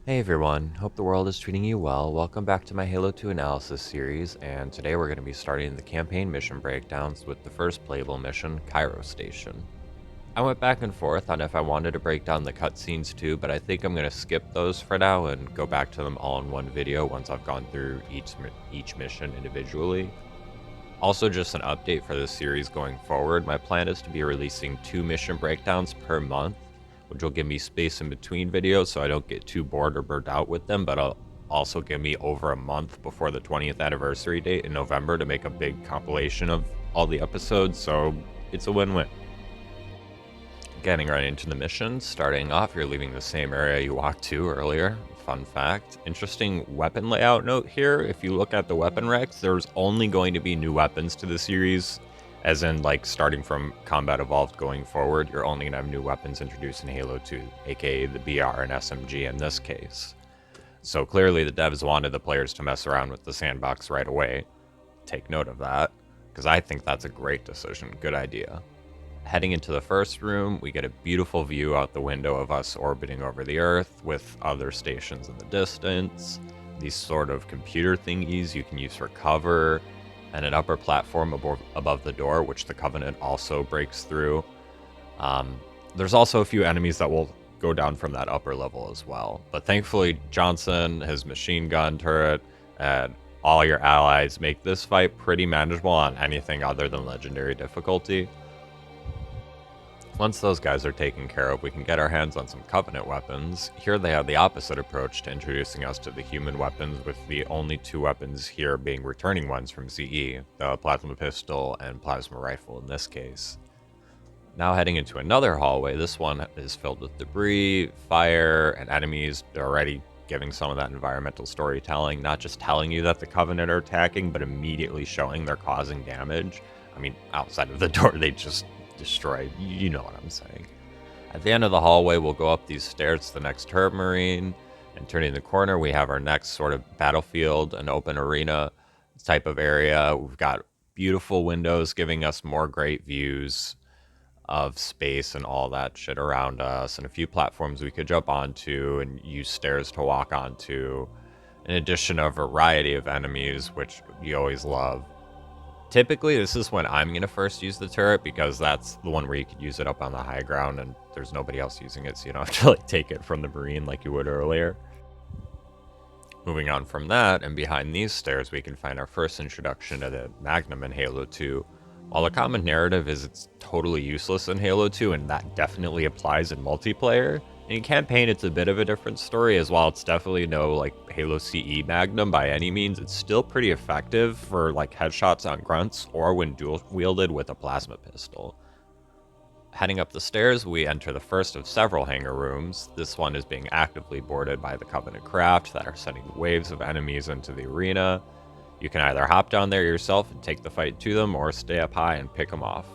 Hey everyone, hope the world is treating you well. Welcome back to my Halo 2 analysis series, and today we're going to be starting the campaign mission breakdowns with the first playable mission, Cairo Station. I went back and forth on if I wanted to break down the cutscenes too, but I think I'm going to skip those for now and go back to them all in one video once I've gone through each mission individually. Also, just an update for this series going forward, my plan is to be releasing 2 mission breakdowns per month, which will give me space in between videos so I don't get too bored or burnt out with them, but I'll also give me over a month before the 20th anniversary date in November to make a big compilation of all the episodes, so it's a win-win. Getting right into the missions, starting off, you're leaving the same area you walked to earlier. Fun fact. Interesting weapon layout note here. If you look at the weapon recs, there's only going to be new weapons to the series, as in, like, starting from Combat Evolved going forward, you're only going to have new weapons introduced in Halo 2, aka the BR and SMG in this case. So clearly the devs wanted the players to mess around with the sandbox right away. Take note of that, because I think that's a great decision. Good idea. Heading into the first room, we get a beautiful view out the window of us orbiting over the Earth with other stations in the distance, these sort of computer thingies you can use for cover, and an upper platform above the door, which the Covenant also breaks through. There's also a few enemies that will go down from that upper level as well. But thankfully, Johnson, his machine gun turret, and all your allies make this fight pretty manageable on anything other than legendary difficulty. Once those guys are taken care of, we can get our hands on some Covenant weapons. Here they have the opposite approach to introducing us to the human weapons, with the only 2 weapons here being returning ones from ZE, the Plasma Pistol and Plasma Rifle in this case. Now heading into another hallway, this one is filled with debris, fire, and enemies. They're already giving some of that environmental storytelling, not just telling you that the Covenant are attacking, but immediately showing they're causing damage. I mean, outside of the door, they just destroyed. You know what I'm saying. At the end of the hallway, we'll go up these stairs to the next turret marine, and turning the corner, we have our next sort of battlefield, an open arena type of area. We've got beautiful windows giving us more great views of space and all that shit around us, and a few platforms we could jump onto and use stairs to walk onto, in addition to a variety of enemies, which you always love. Typically, this is when I'm going to first use the turret, because that's the one where you could use it up on the high ground and there's nobody else using it, so you don't have to like take it from the marine like you would earlier. Moving on from that, and behind these stairs, we can find our first introduction to the Magnum in Halo 2. While the common narrative is it's totally useless in Halo 2, and that definitely applies in multiplayer, in campaign it's a bit of a different story, as while it's definitely no like Halo CE Magnum by any means, it's still pretty effective for like headshots on grunts or when dual wielded with a plasma pistol. Heading up the stairs, we enter the first of several hangar rooms. This one is being actively boarded by the Covenant craft that are sending waves of enemies into the arena. You can either hop down there yourself and take the fight to them, or stay up high and pick them off.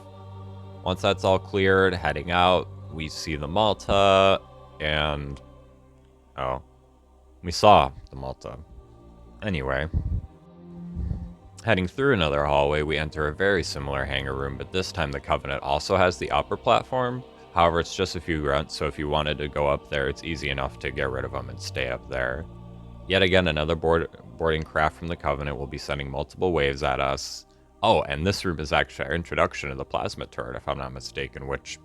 Once that's all cleared, heading out, we see the Malta, and... oh. We saw the Malta. Anyway. Heading through another hallway, we enter a very similar hangar room, but this time the Covenant also has the upper platform. However, it's just a few grunts, so if you wanted to go up there, it's easy enough to get rid of them and stay up there. Yet again, another boarding craft from the Covenant will be sending multiple waves at us. Oh, and this room is actually our introduction to the plasma turret, if I'm not mistaken, which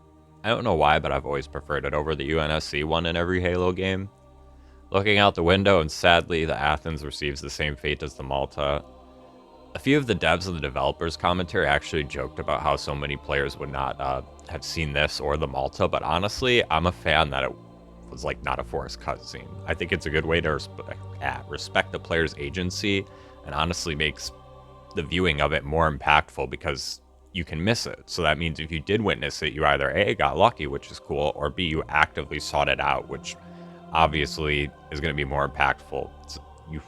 I don't know why, but I've always preferred it over the UNSC one in every Halo game. Looking out the window, and sadly, the Athens receives the same fate as the Malta. A few of the devs and the developers' commentary actually joked about how so many players would not have seen this or the Malta, but honestly, I'm a fan that it was like not a forced cutscene. I think it's a good way to respect the player's agency, and honestly makes the viewing of it more impactful because you can miss it. So that means if you did witness it, you either A, got lucky, which is cool, or B, you actively sought it out, which obviously is going to be more impactful. You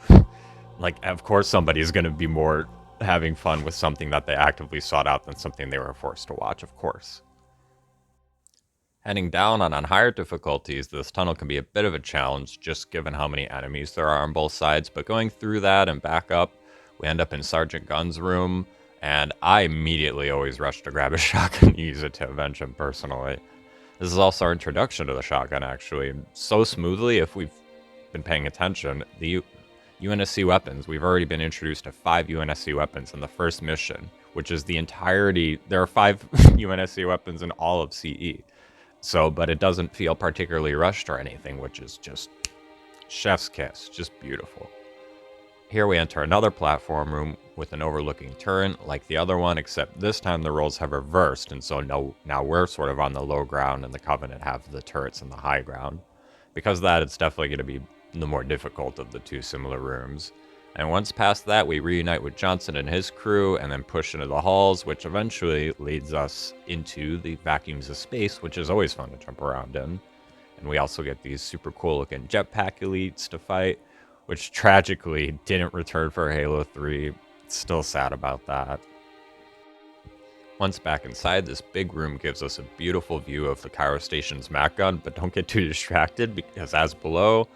like, of course somebody is going to be more having fun with something that they actively sought out than something they were forced to watch, of course. Heading down on higher difficulties, this tunnel can be a bit of a challenge just given how many enemies there are on both sides, but going through that and back up, we end up in Sergeant Gunn's room, and I immediately always rush to grab a shotgun and use it to avenge him personally. This is also our introduction to the shotgun, actually, so smoothly. If we've been paying attention, the UNSC weapons, we've already been introduced to 5 UNSC weapons in the first mission, which is the entirety. There are 5 UNSC weapons in all of CE. So, but it doesn't feel particularly rushed or anything, which is just chef's kiss, just beautiful. Here we enter another platform room with an overlooking turret like the other one, except this time the roles have reversed, and so now we're sort of on the low ground and the Covenant have the turrets in the high ground. Because of that, it's definitely going to be the more difficult of the 2 similar rooms. And once past that, we reunite with Johnson and his crew and then push into the halls, which eventually leads us into the vacuums of space, which is always fun to jump around in. And we also get these super cool looking jetpack elites to fight, which tragically didn't return for Halo 3. Still sad about that. Once back inside, this big room gives us a beautiful view of the Cairo station's MAC gun, but don't get too distracted because as below,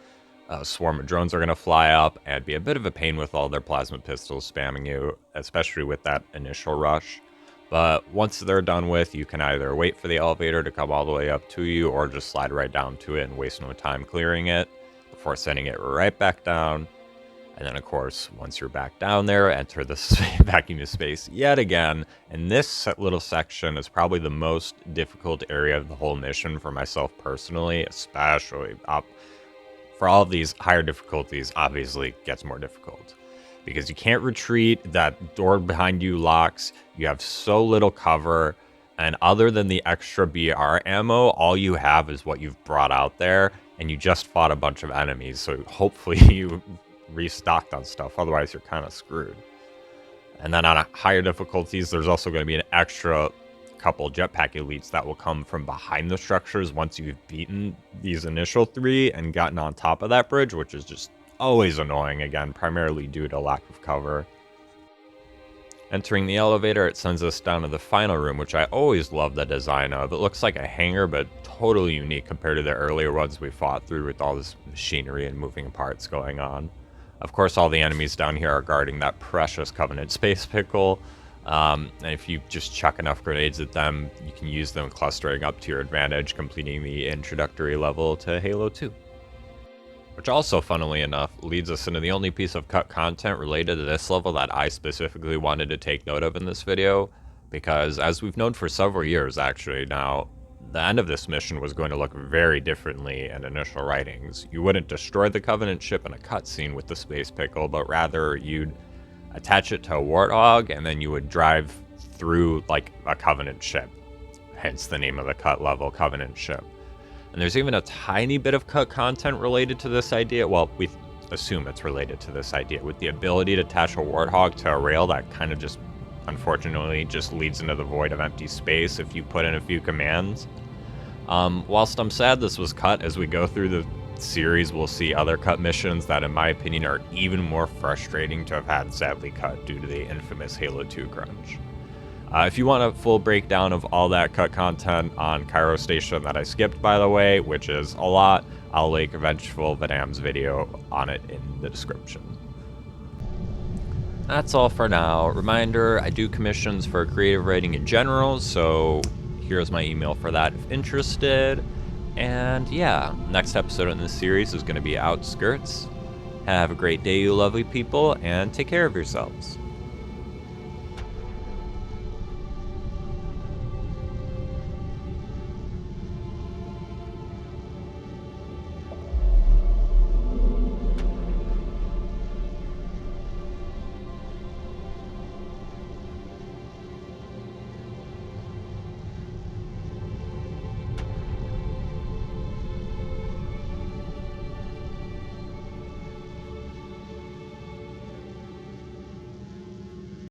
a swarm of drones are going to fly up and be a bit of a pain with all their plasma pistols spamming you, especially with that initial rush. But once they're done with, you can either wait for the elevator to come all the way up to you or just slide right down to it and waste no time clearing it before sending it right back down. And then, of course, once you're back down there, enter the vacuum of space yet again. And this little section is probably the most difficult area of the whole mission for myself personally, especially for all of these higher difficulties, obviously gets more difficult. Because you can't retreat, that door behind you locks, you have so little cover, and other than the extra BR ammo, all you have is what you've brought out there, and you just fought a bunch of enemies, so hopefully you restocked on stuff, otherwise you're kind of screwed. And then on higher difficulties, there's also going to be an extra couple jetpack elites that will come from behind the structures once you've beaten these initial 3 and gotten on top of that bridge, which is just always annoying, again, primarily due to lack of cover. Entering the elevator, it sends us down to the final room, which I always love the design of. It looks like a hangar, but totally unique compared to the earlier ones we fought through with all this machinery and moving parts going on. Of course, all the enemies down here are guarding that precious Covenant space pickle. And if you just chuck enough grenades at them, you can use them clustering up to your advantage, completing the introductory level to Halo 2. Which also, funnily enough, leads us into the only piece of cut content related to this level that I specifically wanted to take note of in this video, because as we've known for several years actually now, the end of this mission was going to look very differently in initial writings. You wouldn't destroy the Covenant ship in a cutscene with the space pickle, but rather you'd attach it to a Warthog, and then you would drive through like a Covenant ship. Hence the name of the cut level, Covenant ship. And there's even a tiny bit of cut content related to this idea. Well, we assume it's related to this idea, with the ability to attach a Warthog to a rail that kind of just, unfortunately, just leads into the void of empty space if you put in a few commands. Whilst I'm sad this was cut, as we go through the series, we'll see other cut missions that, in my opinion, are even more frustrating to have had sadly cut due to the infamous Halo 2 crunch. If you want a full breakdown of all that cut content on Cairo Station that I skipped, by the way, which is a lot, I'll link Vengeful Vadam's video on it in the description. That's all for now. Reminder, I do commissions for creative writing in general, so here's my email for that if interested. And yeah, next episode in this series is going to be Outskirts. Have a great day, you lovely people, and take care of yourselves.